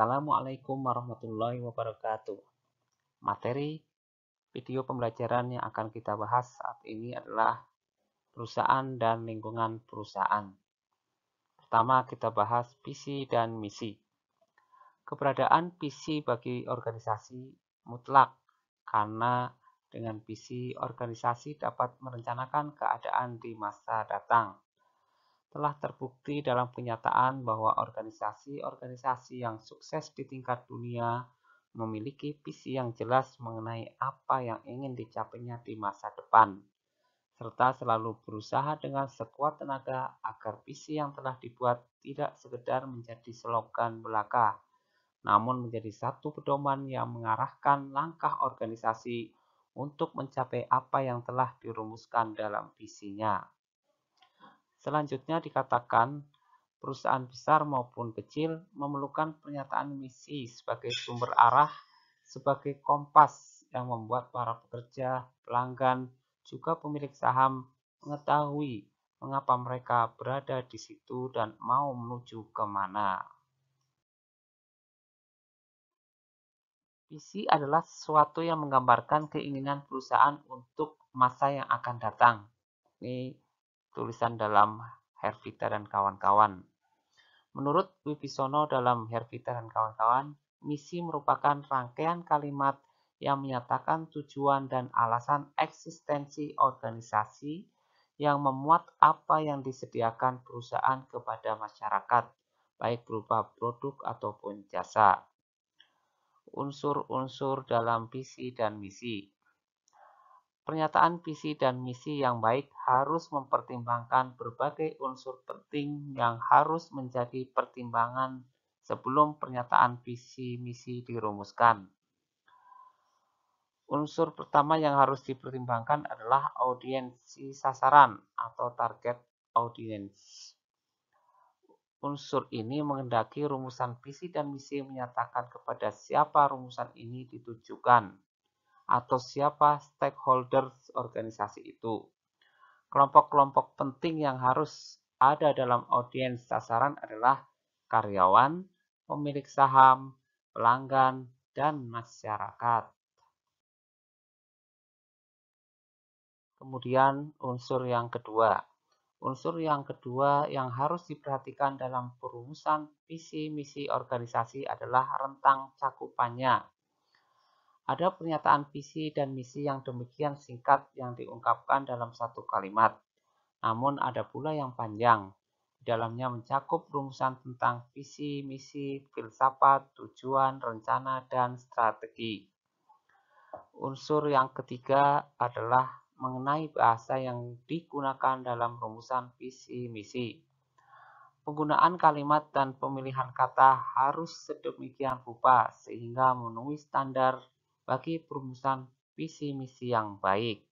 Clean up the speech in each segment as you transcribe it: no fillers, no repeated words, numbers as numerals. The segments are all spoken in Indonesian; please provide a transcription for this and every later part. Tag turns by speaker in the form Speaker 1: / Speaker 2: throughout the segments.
Speaker 1: Assalamualaikum warahmatullahi wabarakatuh. Materi video pembelajaran yang akan kita bahas saat ini adalah perusahaan dan lingkungan perusahaan. Pertama, kita bahas visi dan misi. Keberadaan visi bagi organisasi mutlak karena dengan visi organisasi dapat merencanakan keadaan di masa datang. Telah terbukti dalam kenyataan bahwa organisasi-organisasi yang sukses di tingkat dunia memiliki visi yang jelas mengenai apa yang ingin dicapainya di masa depan, serta selalu berusaha dengan sekuat tenaga agar visi yang telah dibuat tidak sekedar menjadi slogan belaka, namun menjadi satu pedoman yang mengarahkan langkah organisasi untuk mencapai apa yang telah dirumuskan dalam visinya. Selanjutnya dikatakan, perusahaan besar maupun kecil memerlukan pernyataan misi sebagai sumber arah, sebagai kompas yang membuat para pekerja, pelanggan, juga pemilik saham mengetahui mengapa mereka berada di situ dan mau menuju kemana. Visi adalah sesuatu yang menggambarkan keinginan perusahaan untuk masa yang akan datang. Ini tulisan dalam Hervita dan kawan-kawan. Menurut Wibisono dalam Hervita dan kawan-kawan, misi merupakan rangkaian kalimat yang menyatakan tujuan dan alasan eksistensi organisasi yang memuat apa yang disediakan perusahaan kepada masyarakat, baik berupa produk ataupun jasa. Unsur-unsur dalam visi dan misi. Pernyataan visi dan misi yang baik harus mempertimbangkan berbagai unsur penting yang harus menjadi pertimbangan sebelum pernyataan visi misi dirumuskan. Unsur pertama yang harus dipertimbangkan adalah audiensi sasaran atau target audience. Unsur ini menghendaki rumusan visi dan misi menyatakan kepada siapa rumusan ini ditujukan, atau siapa stakeholders organisasi itu. Kelompok-kelompok penting yang harus ada dalam audiens sasaran adalah karyawan, pemilik saham, pelanggan, dan masyarakat. Kemudian unsur yang kedua. Unsur yang kedua yang harus diperhatikan dalam perumusan visi misi organisasi adalah rentang cakupannya. Ada pernyataan visi dan misi yang demikian singkat yang diungkapkan dalam satu kalimat. Namun ada pula yang panjang. Di dalamnya mencakup rumusan tentang visi, misi, filsafat, tujuan, rencana, dan strategi. Unsur yang ketiga adalah mengenai bahasa yang digunakan dalam rumusan visi, misi. Penggunaan kalimat dan pemilihan kata harus sedemikian rupa sehingga memenuhi standar bagi perumusan visi misi yang baik.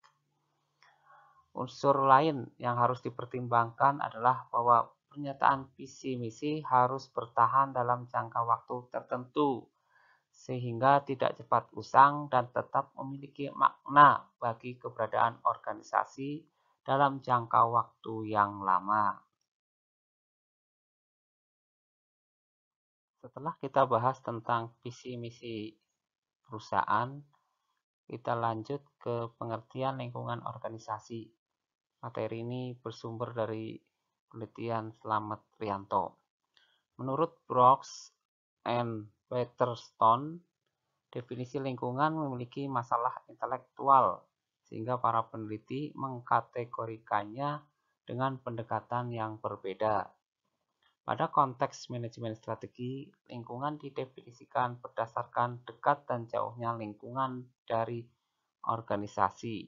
Speaker 1: Unsur lain yang harus dipertimbangkan adalah bahwa pernyataan visi misi harus bertahan dalam jangka waktu tertentu sehingga tidak cepat usang dan tetap memiliki makna bagi keberadaan organisasi dalam jangka waktu yang lama. Setelah kita bahas tentang visi misi perusahaan, kita lanjut ke pengertian lingkungan organisasi. Materi ini bersumber dari penelitian Slamet Rianto. Menurut Brooks and Waterston, definisi lingkungan memiliki masalah intelektual sehingga para peneliti mengkategorikannya dengan pendekatan yang berbeda. Pada konteks manajemen strategi, lingkungan didefinisikan berdasarkan dekat dan jauhnya lingkungan dari organisasi,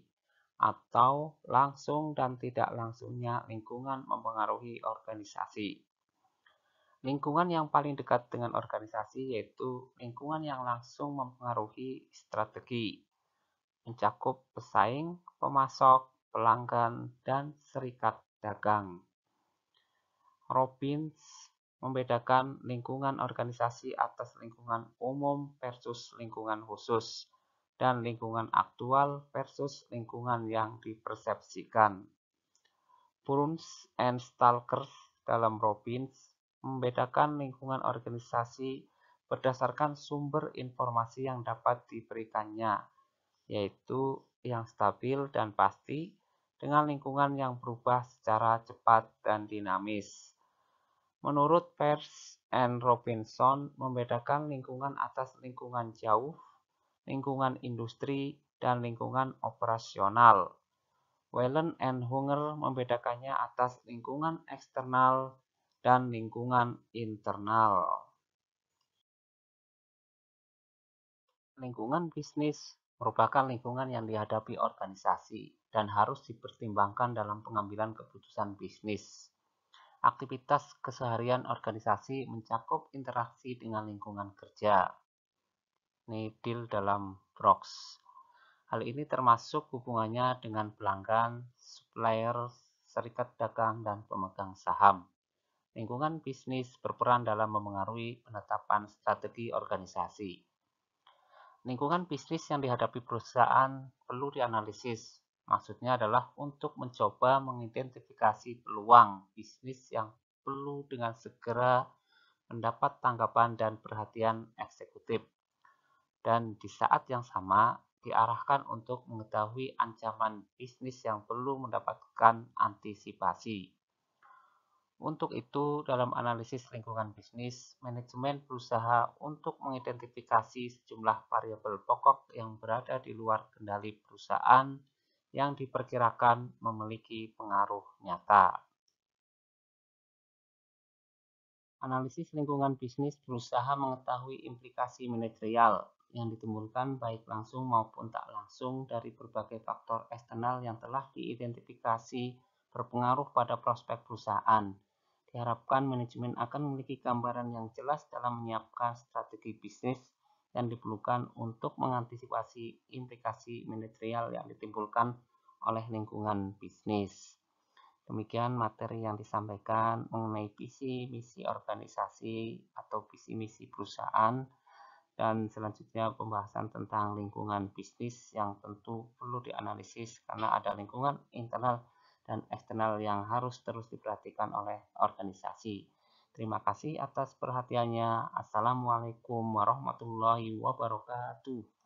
Speaker 1: atau langsung dan tidak langsungnya lingkungan mempengaruhi organisasi. Lingkungan yang paling dekat dengan organisasi yaitu lingkungan yang langsung mempengaruhi strategi, mencakup pesaing, pemasok, pelanggan, dan serikat dagang. Robbins membedakan lingkungan organisasi atas lingkungan umum versus lingkungan khusus, dan lingkungan aktual versus lingkungan yang dipersepsikan. Burns and Stalkers dalam Robbins membedakan lingkungan organisasi berdasarkan sumber informasi yang dapat diberikannya, yaitu yang stabil dan pasti dengan lingkungan yang berubah secara cepat dan dinamis. Menurut Peirce and Robinson, membedakan lingkungan atas lingkungan jauh, lingkungan industri, dan lingkungan operasional. Whelan and Hunger membedakannya atas lingkungan eksternal dan lingkungan internal. Lingkungan bisnis merupakan lingkungan yang dihadapi organisasi dan harus dipertimbangkan dalam pengambilan keputusan bisnis. Aktivitas keseharian organisasi mencakup interaksi dengan lingkungan kerja. Needle dalam Brooks. Hal ini termasuk hubungannya dengan pelanggan, supplier, serikat dagang, dan pemegang saham. Lingkungan bisnis berperan dalam memengaruhi penetapan strategi organisasi. Lingkungan bisnis yang dihadapi perusahaan perlu dianalisis. Maksudnya adalah untuk mencoba mengidentifikasi peluang bisnis yang perlu dengan segera mendapat tanggapan dan perhatian eksekutif. Dan di saat yang sama, diarahkan untuk mengetahui ancaman bisnis yang perlu mendapatkan antisipasi. Untuk itu, dalam analisis lingkungan bisnis, manajemen berusaha untuk mengidentifikasi sejumlah variabel pokok yang berada di luar kendali perusahaan yang diperkirakan memiliki pengaruh nyata. Analisis lingkungan bisnis berusaha mengetahui implikasi manajerial yang ditimbulkan baik langsung maupun tak langsung dari berbagai faktor eksternal yang telah diidentifikasi berpengaruh pada prospek perusahaan. Diharapkan manajemen akan memiliki gambaran yang jelas dalam menyiapkan strategi bisnis yang diperlukan untuk mengantisipasi implikasi manajerial yang ditimbulkan oleh lingkungan bisnis. Demikian materi yang disampaikan mengenai visi misi organisasi atau visi misi perusahaan, dan selanjutnya pembahasan tentang lingkungan bisnis yang tentu perlu dianalisis karena ada lingkungan internal dan eksternal yang harus terus diperhatikan oleh organisasi. Terima kasih atas perhatiannya. Assalamualaikum warahmatullahi wabarakatuh.